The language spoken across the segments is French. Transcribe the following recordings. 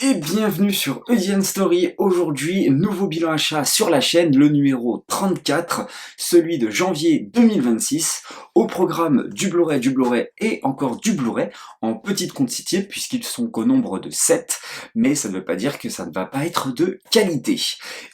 Et bienvenue sur Eudian Story. Aujourd'hui, nouveau bilan achat sur la chaîne, le numéro 34, celui de janvier 2026. Au programme du Blu-ray et encore du Blu-ray en petite quantité puisqu'ils sont qu'au nombre de 7. Mais ça ne veut pas dire que ça ne va pas être de qualité.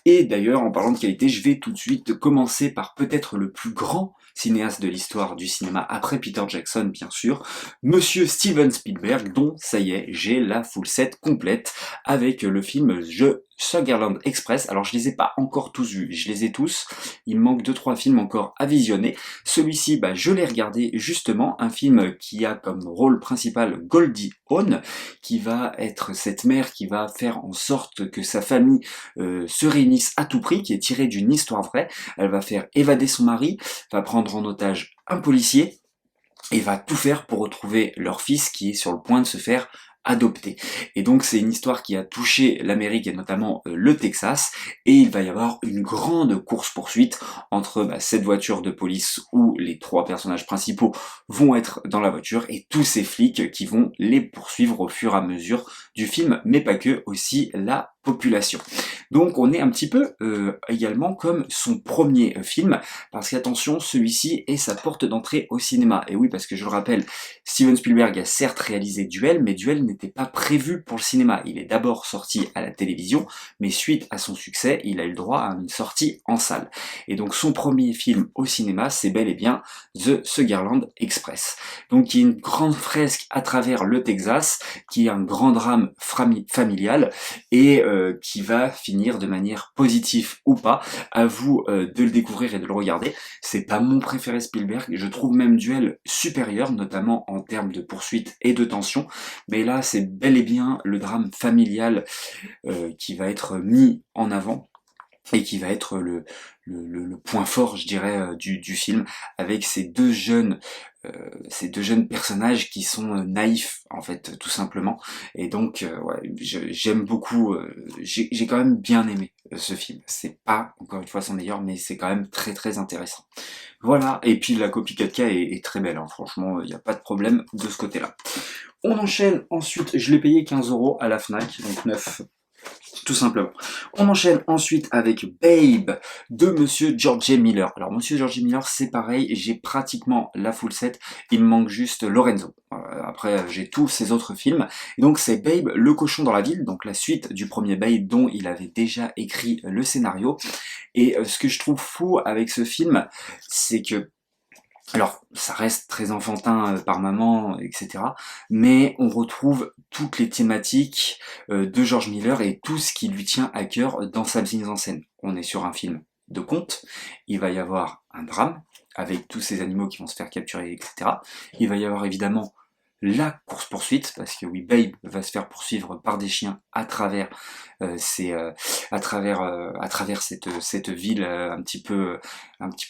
Et d'ailleurs, en parlant de qualité, je vais tout de suite commencer par peut-être le plus grand cinéaste de l'histoire du cinéma après Peter Jackson, bien sûr, Monsieur Steven Spielberg, dont, ça y est, j'ai la full set complète avec le film The Sutherland Express. Alors je les ai pas encore tous vus, je les ai tous, il me manque 2-3 films encore à visionner. Celui-ci, je l'ai regardé justement, un film qui a comme rôle principal Goldie Hawn, qui va être cette mère qui va faire en sorte que sa famille se réunisse à tout prix, qui est tirée d'une histoire vraie. Elle va faire évader son mari, va prendre en otage un policier, et va tout faire pour retrouver leur fils qui est sur le point de se faire adopter. Et donc c'est une histoire qui a touché l'Amérique et notamment le Texas, et il va y avoir une grande course-poursuite entre cette voiture de police où les 3 personnages principaux vont être dans la voiture et tous ces flics qui vont les poursuivre au fur et à mesure du film, mais pas que, aussi la population. Donc on est un petit peu également comme son premier film, parce qu'attention, celui-ci est sa porte d'entrée au cinéma. Et oui, parce que je le rappelle, Steven Spielberg a certes réalisé Duel, mais Duel n'était pas prévu pour le cinéma. Il est d'abord sorti à la télévision, mais suite à son succès, il a eu le droit à une sortie en salle. Et donc son premier film au cinéma, c'est bel et bien The Sutherland Express. Donc qui est une grande fresque à travers le Texas, qui est un grand drame familial, et qui va finir de manière positive ou pas. À vous de le découvrir et de le regarder. C'est pas mon préféré Spielberg, je trouve même Duel supérieur, notamment en termes de poursuite et de tension, mais là c'est bel et bien le drame familial qui va être mis en avant et qui va être le point fort, je dirais, du film, avec ces deux jeunes personnages qui sont naïfs, en fait, tout simplement. Et donc, ouais, j'aime beaucoup, j'ai quand même bien aimé ce film. C'est pas, encore une fois, son meilleur, mais c'est quand même très très intéressant. Voilà, et puis la copie 4K est très belle, hein. Franchement, il n'y a pas de problème de ce côté-là. On enchaîne ensuite, je l'ai payé 15 € à la Fnac, donc 9 tout simplement. On enchaîne ensuite avec Babe de Monsieur George Miller. Alors Monsieur George Miller, c'est pareil, j'ai pratiquement la full set, il me manque juste Lorenzo. Après, j'ai tous ces autres films. Et donc c'est Babe, le cochon dans la ville, donc la suite du premier Babe dont il avait déjà écrit le scénario. Et ce que je trouve fou avec ce film, c'est que alors, ça reste très enfantin par maman, etc. Mais on retrouve toutes les thématiques de George Miller et tout ce qui lui tient à cœur dans sa mise en scène. On est sur un film de conte, il va y avoir un drame, avec tous ces animaux qui vont se faire capturer, etc. Il va y avoir évidemment la course-poursuite, parce que oui, Babe va se faire poursuivre par des chiens à travers à travers cette ville un petit peu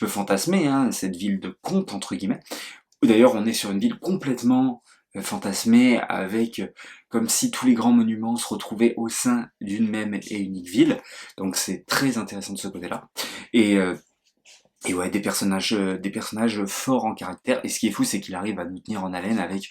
fantasmée, hein, cette ville de conte entre guillemets. D'ailleurs, on est sur une ville complètement fantasmée, avec comme si tous les grands monuments se retrouvaient au sein d'une même et unique ville. Donc c'est très intéressant de ce côté-là. Et ouais, des personnages forts en caractère, et ce qui est fou, c'est qu'il arrive à nous tenir en haleine avec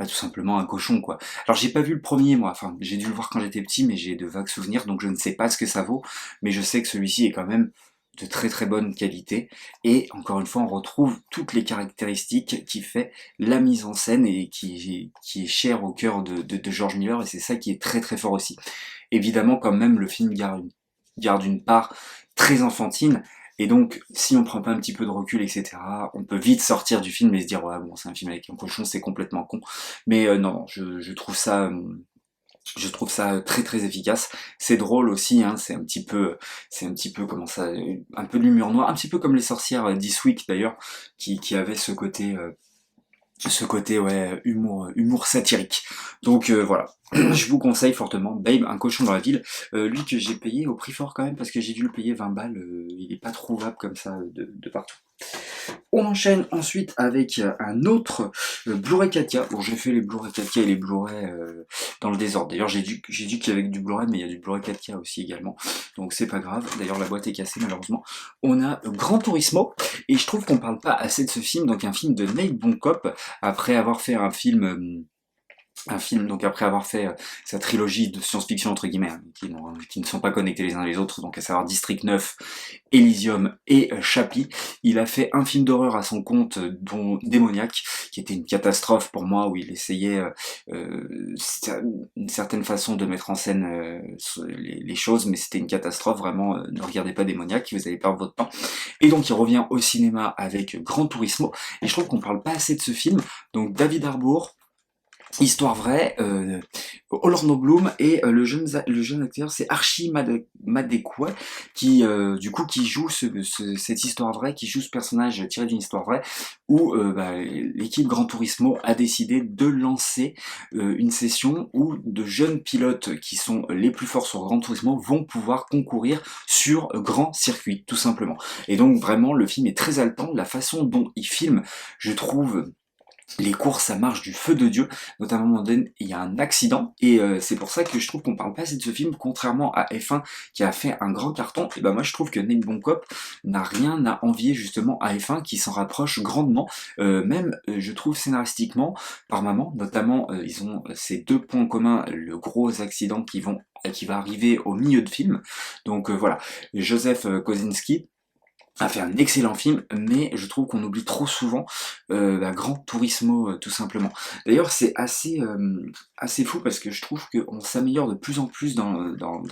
tout simplement un cochon, quoi. Alors j'ai pas vu le premier, moi, enfin, j'ai dû le voir quand j'étais petit, mais j'ai de vagues souvenirs, donc je ne sais pas ce que ça vaut, mais je sais que celui-ci est quand même de très très bonne qualité, et encore une fois, on retrouve toutes les caractéristiques qui fait la mise en scène, et qui est chère au cœur de George Miller, et c'est ça qui est très très fort aussi. Évidemment, quand même, le film garde une part très enfantine, et donc, si on prend pas un petit peu de recul, etc., on peut vite sortir du film et se dire, ouais, bon, c'est un film avec un cochon, c'est complètement con. Mais non, je trouve ça très très efficace. C'est drôle aussi, hein, c'est un petit peu comment ça, un peu de l'humour noir, un petit peu comme les sorcières d'Eastwick d'ailleurs, qui avaient ce côté ouais, humour satirique. Donc voilà, je vous conseille fortement Babe, un cochon dans la ville, lui que j'ai payé au prix fort quand même, parce que j'ai dû le payer 20 balles, il est pas trouvable comme ça de partout. On enchaîne ensuite avec un autre Blu-ray 4K. Bon, j'ai fait les Blu-ray 4K et les Blu-ray dans le désordre. D'ailleurs, j'ai dit qu'il y avait du Blu-ray, mais il y a du Blu-ray 4K aussi également. Donc c'est pas grave. D'ailleurs, la boîte est cassée malheureusement. On a Gran Turismo, et je trouve qu'on parle pas assez de ce film. Donc un film de Nate Blomkamp, après avoir fait un film un film, donc après avoir fait sa trilogie de science-fiction entre guillemets, hein, qui ne sont pas connectés les uns les autres, donc à savoir District 9, Elysium et Chappie, il a fait un film d'horreur à son compte, dont Démoniaque, qui était une catastrophe pour moi, où il essayait une certaine façon de mettre en scène les choses, mais c'était une catastrophe, vraiment, ne regardez pas Démoniaque, vous allez perdre votre temps. Et donc il revient au cinéma avec Gran Turismo, et je trouve qu'on parle pas assez de ce film, donc David Harbour, histoire vraie, Orlando Bloom et le jeune acteur c'est Archie Madekwe qui du coup qui joue cette histoire vraie, qui joue ce personnage tiré d'une histoire vraie où l'équipe Gran Turismo a décidé de lancer une session où de jeunes pilotes qui sont les plus forts sur Gran Turismo vont pouvoir concourir sur grand circuit tout simplement. Et donc vraiment le film est très haletant, la façon dont il filme, je trouve les courses, ça marche du feu de Dieu, notamment à un moment donné, il y a un accident, et c'est pour ça que je trouve qu'on parle pas assez de ce film, contrairement à F1 qui a fait un grand carton, et ben moi je trouve que Nate Blomkamp n'a rien à envier justement à F1 qui s'en rapproche grandement, même je trouve scénaristiquement, par moment, notamment ils ont ces deux points communs, le gros accident qui va arriver au milieu de film, donc voilà, Joseph Kosinski a fait un excellent film, mais je trouve qu'on oublie trop souvent Gran Turismo tout simplement. D'ailleurs c'est assez fou parce que je trouve qu'on s'améliore de plus en plus dans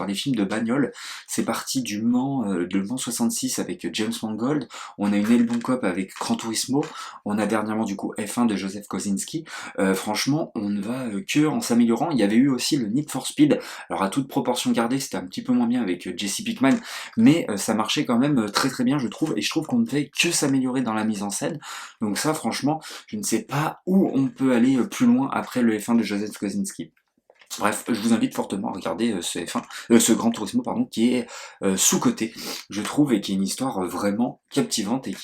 les films de bagnole. C'est parti de Le Mans 66 avec James Mangold, on a une Neil Blomkamp avec Gran Turismo, on a dernièrement du coup F1 de Joseph Kosinski. Franchement on ne va que en s'améliorant. Il y avait eu aussi le Need for Speed, alors à toute proportion gardée c'était un petit peu moins bien avec Jesse Pinkman, mais ça marchait quand même très très bien je trouve, et je trouve qu'on ne fait que s'améliorer dans la mise en scène, donc ça franchement, je ne sais pas où on peut aller plus loin après le F1 de Joseph Kosinski. Bref, je vous invite fortement à regarder ce Gran Turismo pardon, qui est sous-coté, je trouve, et qui est une histoire vraiment captivante et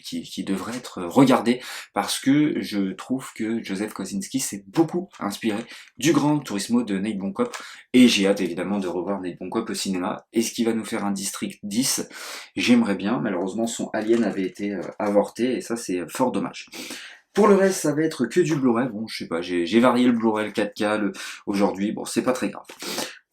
qui devrait être regardée parce que je trouve que Joseph Kosinski s'est beaucoup inspiré du Gran Turismo de Nate Blomkamp et j'ai hâte évidemment de revoir Nate Blomkamp au cinéma. Est-ce qu'il va nous faire un District 10? J'aimerais bien, malheureusement son Alien avait été avorté et ça c'est fort dommage. Pour le reste, ça va être que du Blu-ray. Bon, je sais pas, j'ai varié le Blu-ray, le 4K aujourd'hui. Bon, c'est pas très grave.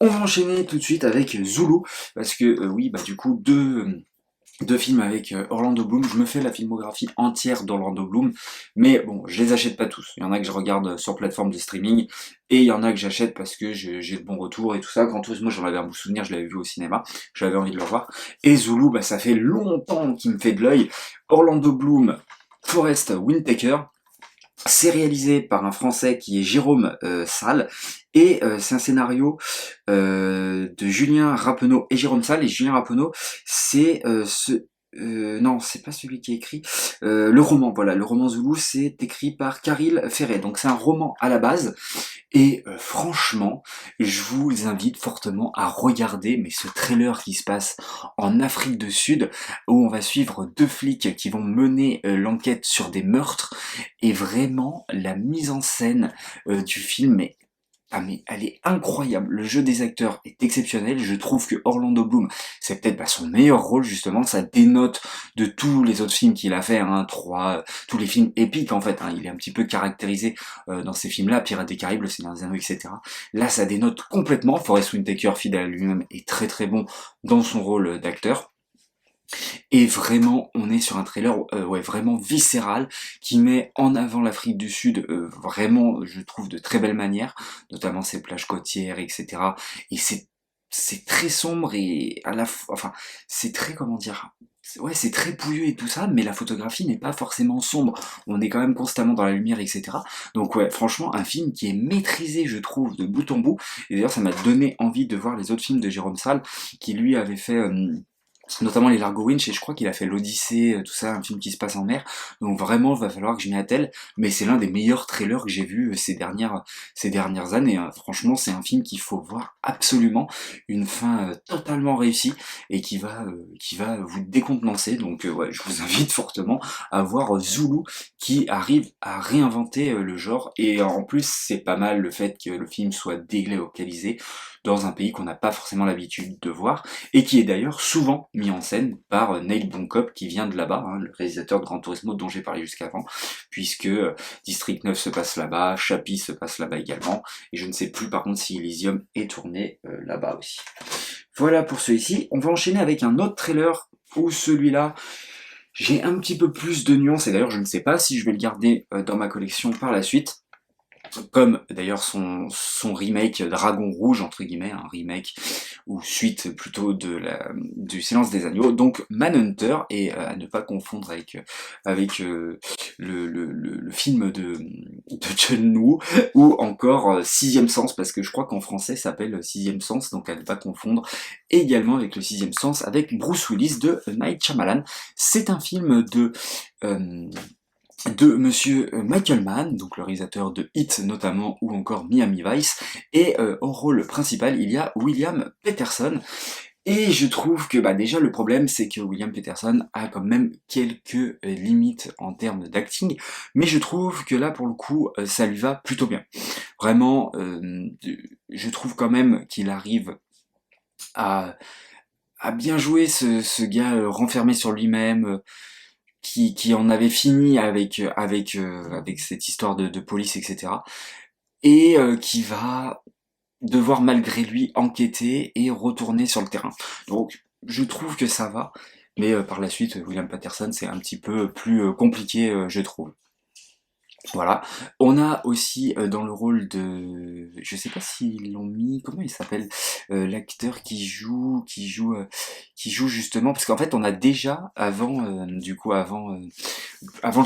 On va enchaîner tout de suite avec Zulu, parce que oui, bah du coup, deux films avec Orlando Bloom. Je me fais la filmographie entière d'Orlando Bloom, mais bon, je les achète pas tous. Il y en a que je regarde sur plateforme de streaming, et il y en a que j'achète parce que j'ai le bon retour et tout ça. Gran Turismo, j'en avais un bon souvenir, je l'avais vu au cinéma, j'avais envie de le revoir. Et Zulu, bah ça fait longtemps qu'il me fait de l'œil. Orlando Bloom, Forest Whitaker, c'est réalisé par un Français qui est Jérôme Salle, et c'est un scénario de Julien Rappeneau et Jérôme Salle, et Julien Rappeneau, c'est non, c'est pas celui qui a écrit le roman, voilà, le roman Zulu, c'est écrit par Caril Ferret, donc c'est un roman à la base, et franchement, je vous invite fortement à regarder mais ce trailer qui se passe en Afrique du Sud, où on va suivre deux flics qui vont mener l'enquête sur des meurtres, et vraiment la mise en scène du film est mais elle est incroyable, le jeu des acteurs est exceptionnel, je trouve que Orlando Bloom, c'est peut-être son meilleur rôle justement, ça dénote de tous les autres films qu'il a fait, tous les films épiques en fait, il est un petit peu caractérisé dans ces films-là, Pirates des Caraïbes, Le Seigneur des Anneaux, etc. Là ça dénote complètement, Forest Whitaker, fidèle à lui-même, est très très bon dans son rôle d'acteur. Et vraiment, on est sur un trailer vraiment viscéral, qui met en avant l'Afrique du Sud, vraiment, je trouve, de très belle manière, notamment ses plages côtières, etc. Et c'est très sombre et à la fois, enfin, c'est très, comment dire, ouais, c'est très pouilleux et tout ça, mais la photographie n'est pas forcément sombre. On est quand même constamment dans la lumière, etc. Donc ouais, franchement, un film qui est maîtrisé, je trouve, de bout en bout. Et d'ailleurs, ça m'a donné envie de voir les autres films de Jérôme Salle, qui lui avait fait notamment les Largo Winch, et je crois qu'il a fait l'Odyssée, tout ça, un film qui se passe en mer, donc vraiment il va falloir que je m'y attelle, mais c'est l'un des meilleurs trailers que j'ai vu ces dernières années, hein. Franchement c'est un film qu'il faut voir absolument, une fin totalement réussie, et qui va vous décontenancer, donc ouais, je vous invite fortement à voir Zulu, qui arrive à réinventer le genre, et en plus c'est pas mal le fait que le film soit délocalisé dans un pays qu'on n'a pas forcément l'habitude de voir, et qui est d'ailleurs souvent mis en scène par Neil Blomkamp, qui vient de là-bas, hein, le réalisateur de Gran Turismo dont j'ai parlé jusqu'avant, puisque District 9 se passe là-bas, Chappie se passe là-bas également, et je ne sais plus par contre si Elysium est tourné là-bas aussi. Voilà pour celui-ci. On va enchaîner avec un autre trailer, où celui-là, j'ai un petit peu plus de nuances, et d'ailleurs je ne sais pas si je vais le garder dans ma collection par la suite. Comme d'ailleurs son remake Dragon Rouge, entre guillemets, un remake ou suite plutôt du Silence des Agneaux, donc Manhunter, et à ne pas confondre avec le film de John Woo, ou encore Sixième Sens, parce que je crois qu'en français ça s'appelle Sixième Sens, donc à ne pas confondre également avec le Sixième Sens, avec Bruce Willis de Night Shyamalan. C'est un film de monsieur Michael Mann, donc le réalisateur de Hit notamment, ou encore Miami Vice, et au rôle principal il y a William Peterson, et je trouve que déjà le problème c'est que William Peterson a quand même quelques limites en termes d'acting, mais je trouve que là pour le coup ça lui va plutôt bien. Vraiment, je trouve quand même qu'il arrive à, à bien jouer ce gars renfermé sur lui-même, qui en avait fini avec cette histoire de police, etc. Et qui va devoir malgré lui enquêter et retourner sur le terrain. Donc je trouve que ça va, mais par la suite, William Patterson, c'est un petit peu plus compliqué, je trouve. Voilà. On a aussi dans le rôle de, je sais pas s'ils l'ont mis, comment il s'appelle, l'acteur qui joue justement, parce qu'en fait on a déjà avant le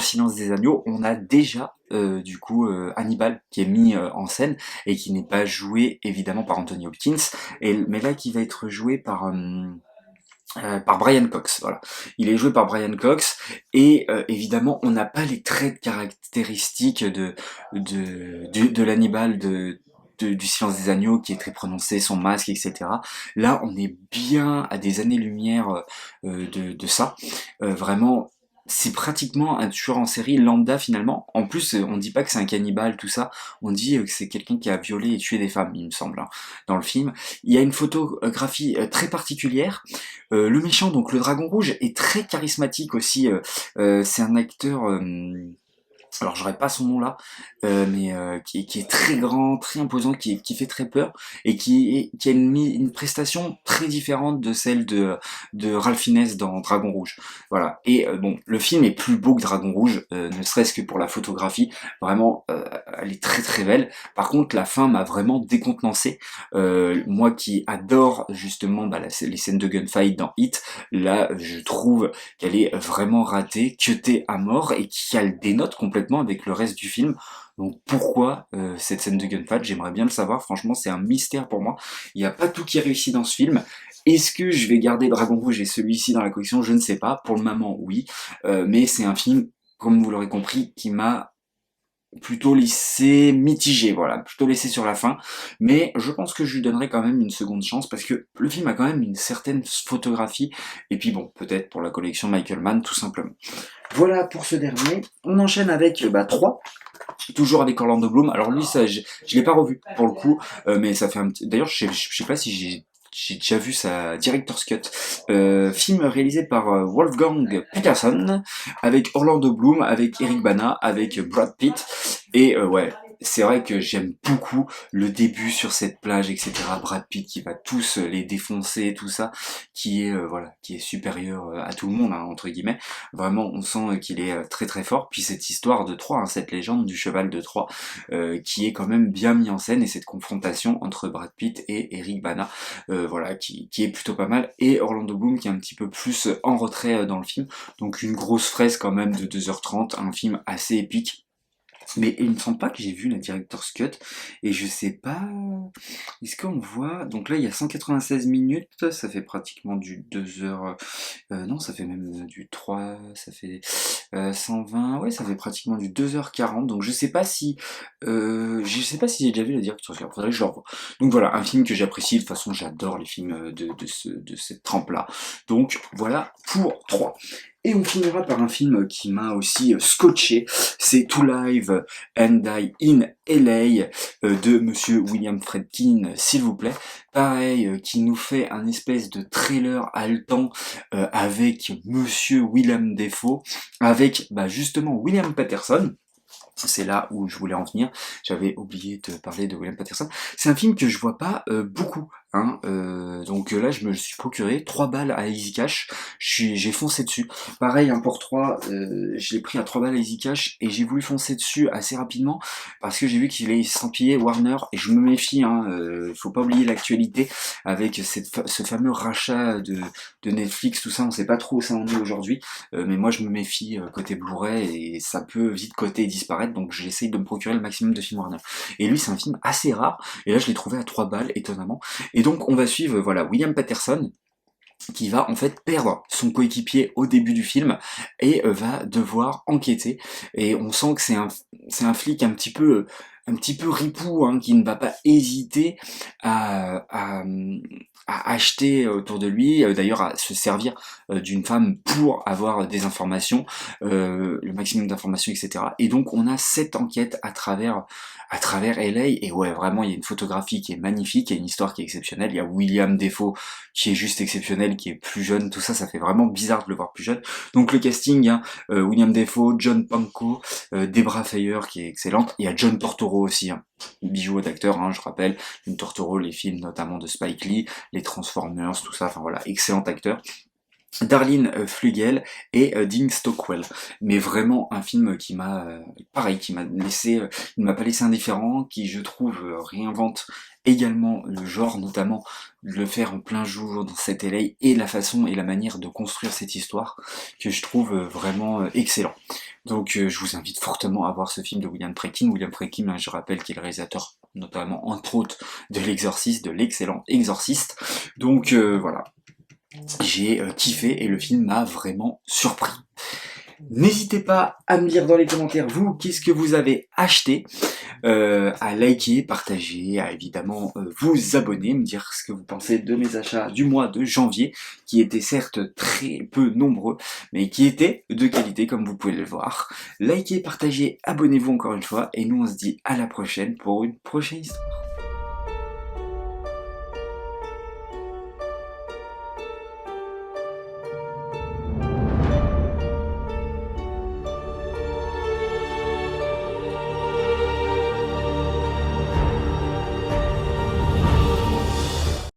silence des agneaux, on a déjà Hannibal qui est mis en scène et qui n'est pas joué évidemment par Anthony Hopkins, mais là qui va être joué par Brian Cox, voilà. Il est joué par Brian Cox, et évidemment on n'a pas les traits de caractéristiques de l'Hannibal du Silence des Agneaux, qui est très prononcé, son masque, etc. Là on est bien à des années-lumière de ça. Vraiment, c'est pratiquement un tueur en série lambda finalement. En plus, on dit pas que c'est un cannibale, tout ça. On dit que c'est quelqu'un qui a violé et tué des femmes, il me semble, hein, dans le film. Il y a une photographie très particulière. Le méchant, donc le Dragon Rouge, est très charismatique aussi. C'est un acteur, alors j'aurais pas son nom là, mais qui est très grand, très imposant, qui fait très peur, et qui a une prestation très différente de celle de Ralph Fiennes dans Dragon Rouge. Voilà. Et bon, le film est plus beau que Dragon Rouge, ne serait-ce que pour la photographie. Vraiment, elle est très très belle. Par contre, la fin m'a vraiment décontenancé. Moi qui adore justement les scènes de gunfight dans Hit, là je trouve qu'elle est vraiment ratée, cutée à mort, et qu'elle dénote complètement avec le reste du film. Donc pourquoi cette scène de gunfight, j'aimerais bien le savoir, franchement c'est un mystère pour moi. Il n'y a pas tout qui est réussi dans ce film. Est-ce que je vais garder Dragon Rouge et celui-ci dans la collection? Je ne sais pas, pour le moment oui, mais c'est un film, comme vous l'aurez compris, qui m'a plutôt laissé mitigé, voilà, plutôt laissé sur la fin, mais je pense que je lui donnerai quand même une seconde chance, parce que le film a quand même une certaine photographie, et puis bon, peut-être pour la collection Michael Mann, tout simplement. Voilà pour ce dernier. On enchaîne avec 3, toujours avec Orlando Bloom. Alors lui, ça, je l'ai pas revu pour le coup, mais ça fait un petit... D'ailleurs, je sais pas si j'ai déjà vu sa Director's Cut, film réalisé par Wolfgang Peterson, avec Orlando Bloom, avec Eric Bana, avec Brad Pitt, et ouais, c'est vrai que j'aime beaucoup le début sur cette plage, etc. Brad Pitt qui va tous les défoncer, tout ça, qui est voilà, qui est supérieur à tout le monde, hein, entre guillemets. Vraiment, on sent qu'il est très très fort. Puis cette histoire de Troie, hein, cette légende du cheval de Troie, qui est quand même bien mis en scène, et cette confrontation entre Brad Pitt et Eric Bana, voilà, qui est plutôt pas mal, et Orlando Bloom qui est un petit peu plus en retrait dans le film. Donc une grosse fraise quand même de 2h30, un film assez épique. Mais il me semble pas que j'ai vu la Director's Cut, et je sais pas, est-ce qu'on voit, donc là il y a 196 minutes, ça fait pratiquement du 2h, non ça fait même du 3, ça fait 120, ouais, ça fait pratiquement du 2h40, donc je sais pas si j'ai déjà vu la director's cut, faudrait que je le revoie. Donc voilà, un film que j'apprécie, de toute façon j'adore les films de cette trempe-là. Donc voilà pour 3. Et on finira par un film qui m'a aussi scotché, c'est To Live and Die in LA de Monsieur William Friedkin, s'il vous plaît. Pareil, qui nous fait un espèce de trailer haletant avec Monsieur Willem Dafoe, avec justement William Patterson. C'est là où je voulais en venir. J'avais oublié de parler de William Patterson. C'est un film que je vois pas beaucoup. Hein, donc là, je me suis procuré 3 balles à Easy Cash. J'ai foncé dessus. Pareil, un pour 3, je l'ai pris à 3 balles à Easy Cash et j'ai voulu foncer dessus assez rapidement parce que j'ai vu qu'il est estampillé Warner et je me méfie. Faut pas oublier l'actualité avec ce fameux rachat de Netflix, tout ça. On sait pas trop où ça en est aujourd'hui, mais moi je me méfie côté Blu-ray et ça peut vite coter et disparaître. Donc j'essaye de me procurer le maximum de films Warner. Et lui, c'est un film assez rare. Et là, je l'ai trouvé à 3 balles, étonnamment. Et donc on va suivre William Patterson qui va en fait perdre son coéquipier au début du film et va devoir enquêter. Et on sent que c'est un flic un petit peu ripou, hein, qui ne va pas hésiter à acheter autour de lui, d'ailleurs à se servir d'une femme pour avoir des informations, le maximum d'informations, etc. Et donc on a cette enquête à travers LA, et ouais, vraiment il y a une photographie qui est magnifique, il y a une histoire qui est exceptionnelle, il y a William Dafoe qui est juste exceptionnel, qui est plus jeune, tout ça, ça fait vraiment bizarre de le voir plus jeune. Donc le casting, hein, William Dafoe, John Pankow, Debra Fayer qui est excellente, il y a John Turturro aussi, hein, bijou d'acteur, hein, je rappelle, John Turturro, les films notamment de Spike Lee, les Transformers, tout ça, enfin voilà, excellent acteur. Darlene Flugel et Dean Stockwell, mais vraiment un film qui m'a qui m'a laissé, il ne m'a pas laissé indifférent, qui je trouve réinvente également le genre, notamment de le faire en plein jour dans cette LA, et la façon et la manière de construire cette histoire que je trouve vraiment excellent. Donc je vous invite fortement à voir ce film de William Friedkin. William Friedkin, hein, je rappelle qu'il est le réalisateur notamment entre autres de l'Exorciste, de l'excellent Exorciste. Donc voilà, j'ai kiffé et le film m'a vraiment surpris. N'hésitez pas à me dire dans les commentaires, vous, qu'est-ce que vous avez acheté, à liker, partager, à évidemment vous abonner, me dire ce que vous pensez de mes achats du mois de janvier, qui étaient certes très peu nombreux, mais qui étaient de qualité comme vous pouvez le voir. Likez, partagez, abonnez-vous encore une fois, et nous on se dit à la prochaine pour une prochaine histoire.